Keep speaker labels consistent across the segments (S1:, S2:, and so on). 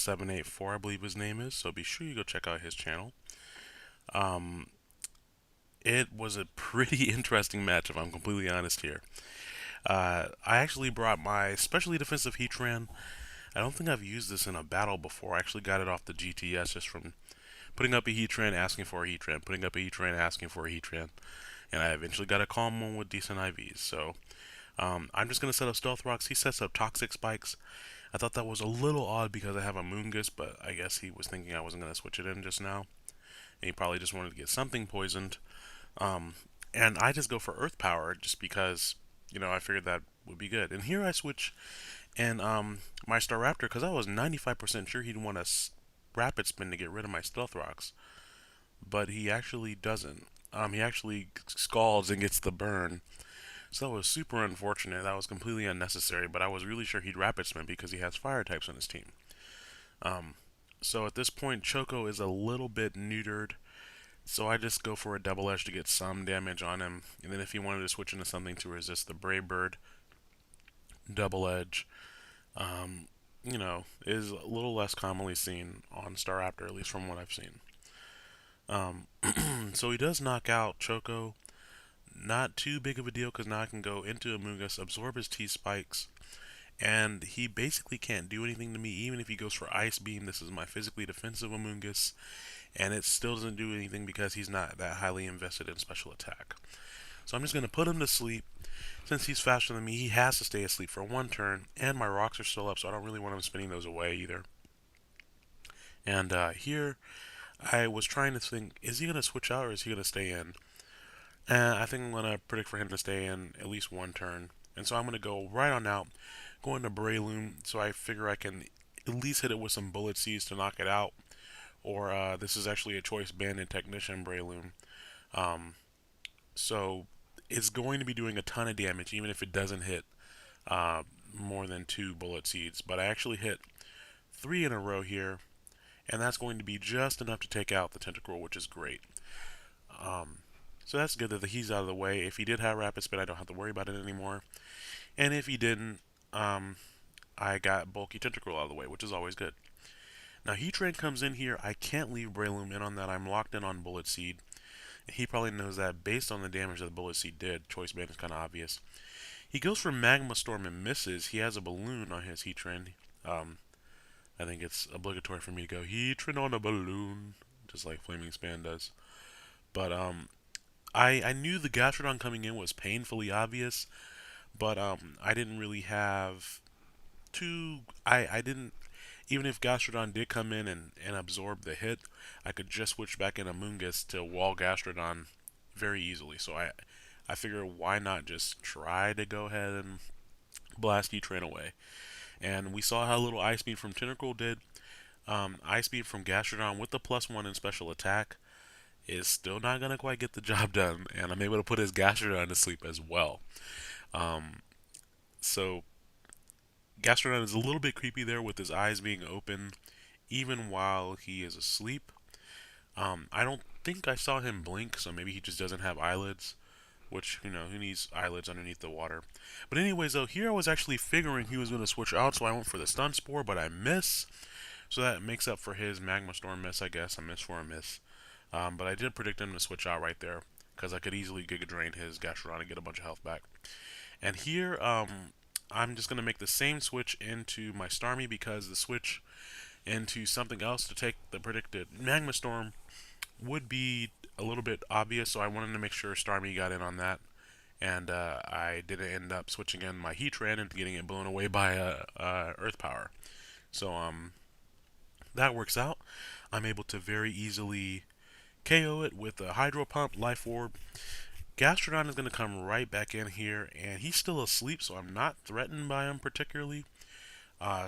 S1: RandomMan784, I believe his name is, so be sure you go check out his channel. Um, it was a pretty interesting match, if I'm completely honest here. I actually brought my specially defensive Heatran. I don't think I've used this in a battle before. I actually got it off the GTS just from putting up a Heatran, asking for a Heatran, putting up a Heatran, asking for a Heatran, and I eventually got a calm one with decent IVs. So I'm just going to set up Stealth Rocks. He sets up Toxic Spikes. I thought that was a little odd because I have a Moongus, but I guess he was thinking I wasn't going to switch it in just now. And he probably just wanted to get something poisoned. Um, and I just go for Earth Power just because, I figured that would be good. And here I switch and my Staraptor because I was 95% sure he'd want a Rapid Spin to get rid of my Stealth Rocks. But he actually doesn't. He actually scalds and gets the burn. So that was super unfortunate. That was completely unnecessary, but I was really sure he'd Rapid Spin because he has Fire types on his team. Um, so at this point, Choco is a little bit neutered. So I just go for a Double Edge to get some damage on him. And then if he wanted to switch into something to resist the Brave Bird, Double Edge, um, is a little less commonly seen on Staraptor, at least from what I've seen. Um, so he does knock out Choco. Not too big of a deal because now I can go into Amoonguss, absorb his T-Spikes, and he basically can't do anything to me. Even if he goes for Ice Beam, this is my physically defensive Amoonguss, and it still doesn't do anything because he's not that highly invested in special attack. So I'm just going to put him to sleep. Since he's faster than me, he has to stay asleep for one turn, and my rocks are still up, so I don't really want him spinning those away either. And here, I was trying to think, is he going to switch out or is he going to stay in? I think I'm going to predict for him to stay in at least one turn. And so I'm going to go right on out, go into Breloom, so I figure I can at least hit it with some Bullet Seeds to knock it out. Or this is actually a Choice Banded Technician Breloom. Um, so it's going to be doing a ton of damage, even if it doesn't hit uh, more than 2 Bullet Seeds. But I actually hit 3 in a row here, and that's going to be just enough to take out the Tentacruel, which is great. Um, so that's good that he's out of the way. If he did have Rapid Spin, I don't have to worry about it anymore. And if he didn't, I got Bulky Tentacruel out of the way, which is always good. Now, Heatran comes in here. I can't leave Breloom in on that. I'm locked in on Bullet Seed. He probably knows that based on the damage that the Bullet Seed did. Choice Band is kind of obvious. He goes for Magma Storm and misses. He has a balloon on his Heatran. I think it's obligatory for me to go Heatran on a balloon, just like Flaming Span does. But I knew the Gastrodon coming in was painfully obvious, but I didn't really have too. I didn't. Even if Gastrodon did come in and absorb the hit, I could just switch back in Amoonguss to wall Gastrodon very easily. So I figured why not just try to go ahead and blast Heatran away. And we saw how little Ice Beam from Tentacruel did. Ice Beam from Gastrodon with the +1 in special attack is still not going to quite get the job done. And I'm able to put his Gastrodon to sleep as well. Um, so Gastrodon is a little bit creepy there with his eyes being open even while he is asleep. I don't think I saw him blink, so maybe he just doesn't have eyelids, which, who needs eyelids underneath the water. But anyways, though, here I was actually figuring he was going to switch out, so I went for the Stun Spore, but I miss. So that makes up for his Magma Storm miss, I guess. I missed for a miss. But I did predict him to switch out right there, because I could easily Giga Drain his Gastrodon and get a bunch of health back. And here, I'm just going to make the same switch into my Starmie, because the switch into something else to take the predicted Magma Storm would be a little bit obvious, so I wanted to make sure Starmie got in on that. And I didn't end up switching in my Heatran and getting it blown away by Earth Power. So that works out. I'm able to very easily KO it with a Hydro Pump, Life Orb. Gastrodon is going to come right back in here, and he's still asleep, so I'm not threatened by him particularly.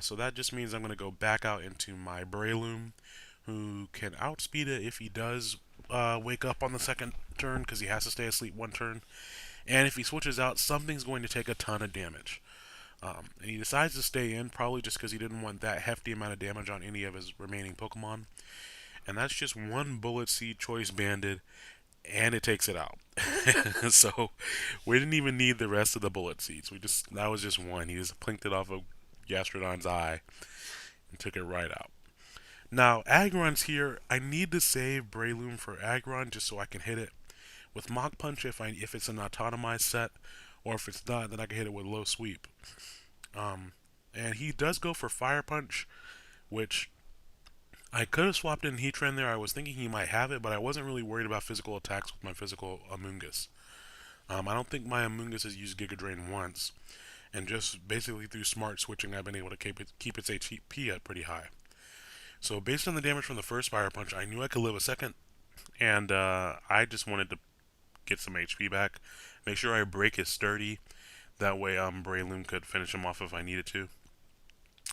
S1: So that just means I'm going to go back out into my Breloom, who can outspeed it if he does wake up on the second turn, because he has to stay asleep one turn. And if he switches out, something's going to take a ton of damage. And he decides to stay in, probably just because he didn't want that hefty amount of damage on any of his remaining Pokemon. And that's just one Bullet Seed Choice Banded, and it takes it out. So we didn't even need the rest of the Bullet Seeds. That was just one. He just plinked it off of Gastrodon's eye and took it right out. Now, Aggron's here. I need to save Breloom for Aggron just so I can hit it with Mach Punch if it's an autonomized set, or if it's not, then I can hit it with low sweep. Um, and he does go for Fire Punch, which I could have swapped in Heatran there. I was thinking he might have it, but I wasn't really worried about physical attacks with my physical Amoonguss. I don't think my Amoonguss has used Giga Drain once, and just basically through smart switching, I've been able to keep its HP at pretty high. So based on the damage from the first Fire Punch, I knew I could live a second, and I just wanted to get some HP back, make sure I break his sturdy. That way, Breloom could finish him off if I needed to,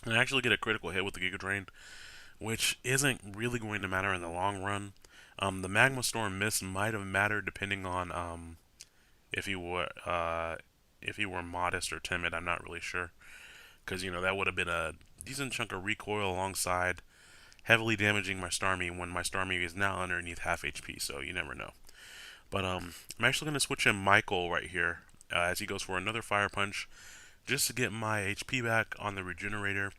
S1: and actually get a critical hit with the Giga Drain, which isn't really going to matter in the long run. The Magma Storm miss might have mattered depending on if he were modest or timid. I'm not really sure, because that would have been a decent chunk of recoil alongside heavily damaging my Starmie when my Starmie is now underneath half HP. So you never know. But I'm actually going to switch in Michael right here as he goes for another Fire Punch just to get my HP back on the regenerator.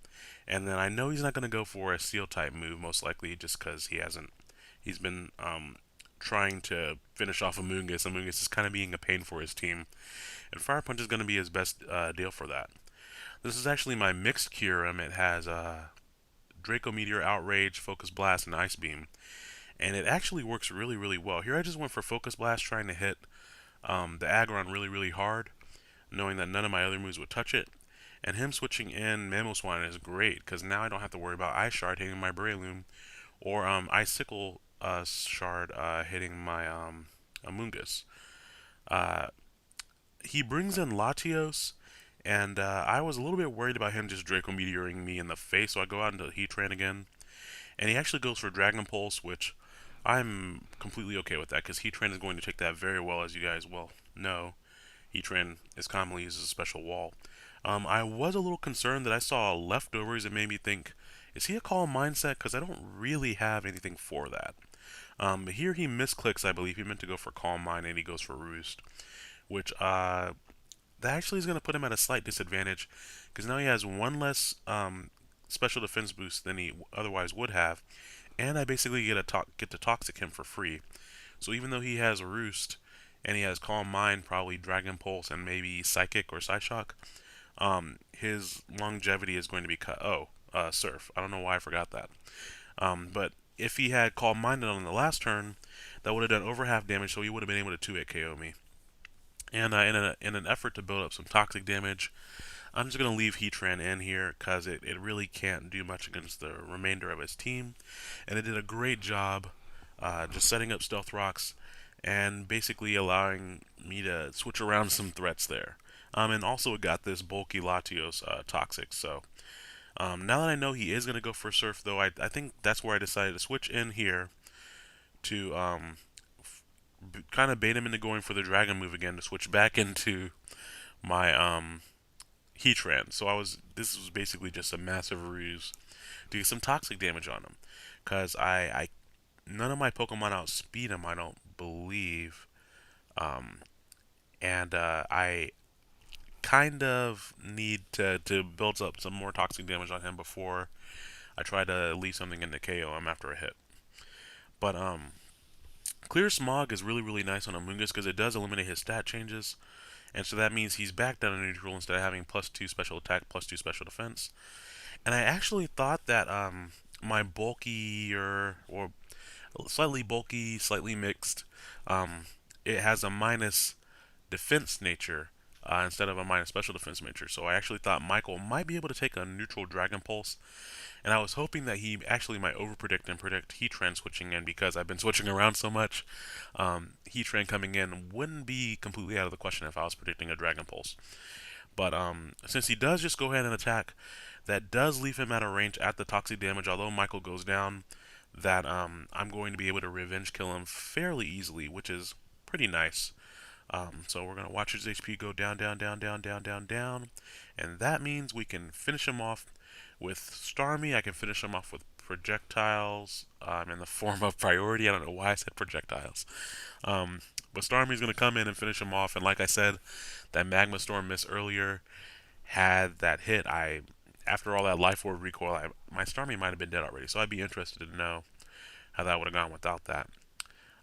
S1: And then I know he's not going to go for a Steel type move most likely just because he hasn't. He's been trying to finish off Amoonguss. Amoonguss is kind of being a pain for his team. And Fire Punch is going to be his best deal for that. This is actually my mixed Kyurem. It has Draco Meteor, Outrage, Focus Blast, and Ice Beam. And it actually works really, really well. Here I just went for Focus Blast, trying to hit the Aggron really, really hard, knowing that none of my other moves would touch it. And him switching in Mamoswine is great, because now I don't have to worry about Ice Shard hitting my Breloom, or Icicle Shard hitting my Amoonguss. Uh, he brings in Latios, and I was a little bit worried about him just Draco Meteoring me in the face, so I go out into Heatran again. And he actually goes for Dragon Pulse, which I'm completely okay with that, because Heatran is going to take that very well, as you guys well know. Heatran is commonly used as a special wall. I was a little concerned that I saw leftovers that made me think, is he a Calm Mindset? Because I don't really have anything for that. Here he misclicks, I believe. He meant to go for Calm Mind, and he goes for Roost, which that actually is going to put him at a slight disadvantage, because now he has one less special defense boost than he otherwise would have, and I basically get to Toxic him for free. So even though he has Roost, and he has Calm Mind, probably Dragon Pulse, and maybe Psychic or Psyshock, his longevity is going to be cut. Oh, Surf. I don't know why I forgot that. But if he had Calm Minded on the last turn, that would have done over half damage, so he would have been able to 2-hit KO me. And in an effort to build up some toxic damage, I'm just going to leave Heatran in here because it really can't do much against the remainder of his team. And it did a great job just setting up Stealth Rocks and basically allowing me to switch around some threats there. And also it got this bulky Latios Toxic. So now that I know he is going to go for Surf, though, I think that's where I decided to switch in here to kind of bait him into going for the Dragon move again to switch back into my Heatran. So this was basically just a massive ruse to get some toxic damage on him, because I none of my Pokemon outspeed him, I don't believe, and I kind of need to build up some more toxic damage on him before I try to leave something into KO him after a hit. But Clear Smog is really, really nice on Amoonguss because it does eliminate his stat changes. And so that means he's back down to neutral instead of having +2 special attack, +2 special defense. And I actually thought that my bulkier, or slightly bulky, slightly mixed, it has a minus defense nature instead of a minus special defense nature. So I actually thought Michael might be able to take a neutral Dragon Pulse, and I was hoping that he actually might overpredict and predict Heatran switching in, because I've been switching around so much. Heatran coming in wouldn't be completely out of the question if I was predicting a Dragon Pulse. But since he does just go ahead and attack, that does leave him at a range at the toxic damage. Although Michael goes down, that I'm going to be able to revenge kill him fairly easily, which is pretty nice. So we're going to watch his HP go down, down, down, down, down, down, down. And that means we can finish him off with Starmie. I can finish him off with projectiles in the form of priority. I don't know why I said projectiles. But Starmie's going to come in and finish him off. And like I said, that Magma Storm miss earlier, had that hit, I after all that life orb recoil, my Starmie might have been dead already. So I'd be interested to know how that would have gone without that.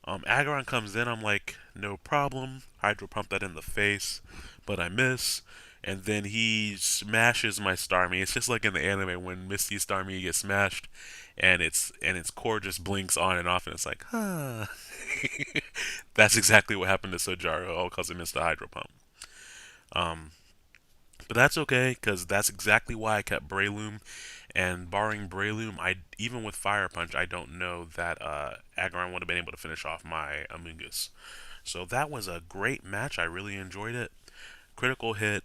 S1: Aggron comes in, I'm like, no problem. Hydro pump that in the face, but I miss. And then he smashes my Starmie. It's just like in the anime when Misty's Starmie gets smashed, and its core just blinks on and off, and it's like, huh. That's exactly what happened to Sojaro, all because I missed the Hydro pump. Um, but that's okay, because that's exactly why I kept Breloom. And barring Breloom, I even with Fire Punch, I don't know that Aggron would have been able to finish off my Amoonguss. So that was a great match. I really enjoyed it. Critical hit,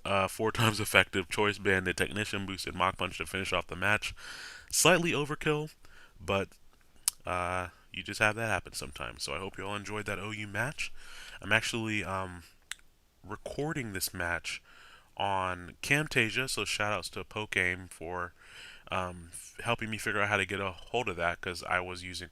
S1: 4 times effective, Choice Banded, Technician boosted, Mach Punch to finish off the match. Slightly overkill, but you just have that happen sometimes. So I hope you all enjoyed that OU match. I'm actually recording this match on Camtasia, so shoutouts to Pokegame for helping me figure out how to get a hold of that because I was using